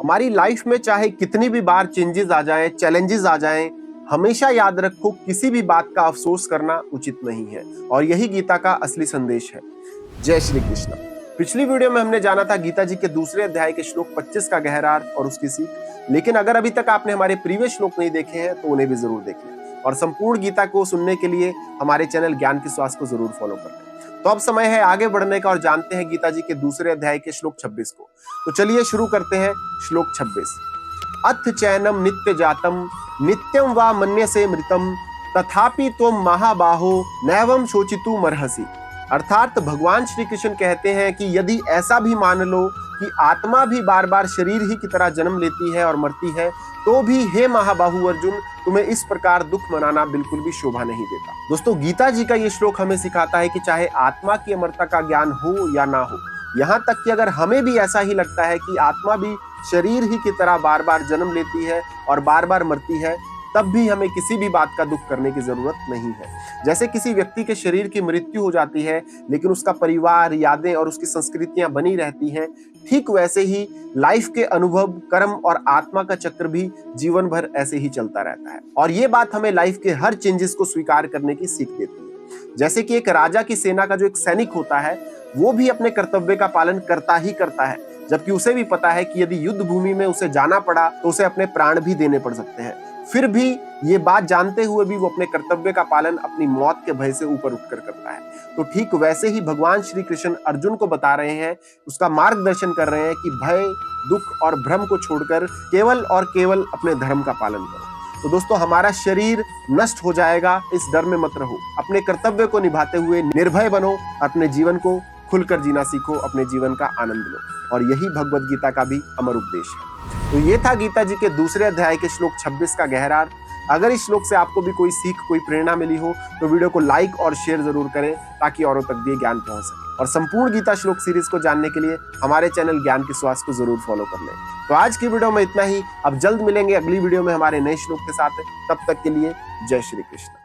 हमारी लाइफ में चाहे कितनी भी बार चेंजेस आ जाएं, चैलेंजेस आ जाएं, हमेशा याद रखो किसी भी बात का अफसोस करना उचित नहीं है। और यही गीता का असली संदेश है। जय श्री कृष्ण। पिछली वीडियो में हमने जाना था गीता जी के दूसरे अध्याय के श्लोक 25 का गहरा अर्थ और उसकी सीख। लेकिन अगर अभी तक आपने हमारे प्रीवियस श्लोक नहीं देखे हैं तो उन्हें भी जरूर देख लें। और संपूर्ण गीता को सुनने के लिए हमारे चैनल ज्ञान की श्वास को जरूर फॉलो कर लें। तो अब समय है आगे बढ़ने का और जानते हैं गीता जी के दूसरे अध्याय के श्लोक 26 को। तो चलिए शुरू करते हैं। श्लोक 26। अथ चैनम नित्य जातम नित्यम वा मन्यसे मृतम तथापि त्वम महाबाहो नैवम शोचितु मर्हसि। अर्थात भगवान श्री कृष्ण कहते हैं कि यदि ऐसा भी मान लो कि आत्मा भी बार बार शरीर ही की तरह जन्म लेती है और मरती है, तो भी हे महाबाहु अर्जुन, तुम्हें इस प्रकार दुख मनाना बिल्कुल भी शोभा नहीं देता। दोस्तों, गीता जी का ये श्लोक हमें सिखाता है कि चाहे आत्मा की अमरता का ज्ञान हो या ना हो, यहाँ तक कि अगर हमें भी ऐसा ही लगता है कि आत्मा भी शरीर ही की तरह बार बार जन्म लेती है और बार बार मरती है, तब भी हमें किसी भी बात का दुख करने की जरूरत नहीं है। जैसे किसी व्यक्ति के शरीर की मृत्यु हो जाती है लेकिन उसका परिवार, यादें और उसकी संस्कृतियां बनी रहती हैं, ठीक वैसे ही लाइफ के अनुभव, कर्म और आत्मा का चक्र भी जीवन भर ऐसे ही चलता रहता है। और ये बात हमें लाइफ के हर चेंजेस को स्वीकार करने की सीख देती है। जैसे कि एक राजा की सेना का जो एक सैनिक होता है, वो भी अपने कर्तव्य का पालन करता ही करता है, जबकि उसे भी पता है कि यदि युद्ध भूमि में उसे जाना पड़ा तो उसे अपने प्राण भी देने पड़ सकते हैं। फिर भी ये बात जानते हुए भी वो अपने कर्तव्य का पालन अपनी मौत के भय से ऊपर उठकर करता है। तो ठीक वैसे ही भगवान श्री कृष्ण अर्जुन को बता रहे हैं, उसका मार्गदर्शन कर रहे हैं कि भय, दुख और भ्रम को छोड़कर केवल और केवल अपने धर्म का पालन करो। तो दोस्तों, हमारा शरीर नष्ट हो जाएगा, इस डर में मत रहो। अपने कर्तव्य को निभाते हुए निर्भय बनो, अपने जीवन को खुलकर जीना सीखो, अपने जीवन का आनंद लो। और यही भगवत गीता का भी अमर उपदेश है। तो ये था गीता जी के दूसरे अध्याय के श्लोक 26 का गहरा अर्थ। अगर इस श्लोक से आपको भी कोई सीख, कोई प्रेरणा मिली हो तो वीडियो को लाइक और शेयर जरूर करें ताकि औरों तक भी ज्ञान पहुंच सके। और संपूर्ण गीता श्लोक सीरीज को जानने के लिए हमारे चैनल ज्ञान की श्वास को जरूर फॉलो कर लें। तो आज की वीडियो में इतना ही। अब जल्द मिलेंगे अगली वीडियो में हमारे नए श्लोक के साथ। तब तक के लिए जय श्री कृष्ण।